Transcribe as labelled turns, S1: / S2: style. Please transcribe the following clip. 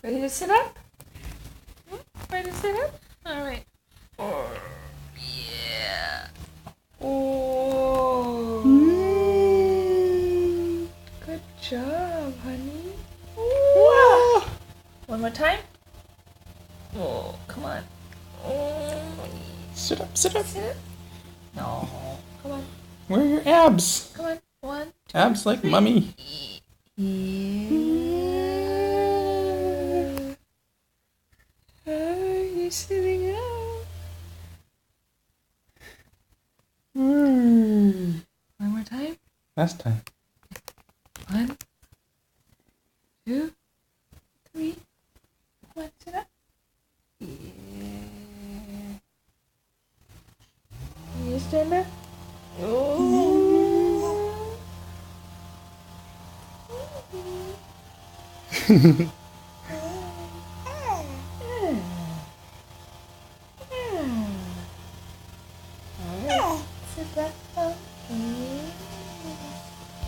S1: Ready to sit up? Ready to sit up? All right. Oh, yeah. Oh. Good job, honey.
S2: Wow.
S1: One more time. Oh, come on. Oh.
S2: Sit up, sit up.
S1: Sit up. No. Come on.
S2: Where are your abs?
S1: Come on. 1, 2,
S2: Abs like
S1: 3.
S2: mummy.
S1: Yeah. You're sitting up. One more time.
S2: Last time.
S1: 1, 2, 3. Come on, sit up. Yeah. Can you stand up? Oh. Sit back up.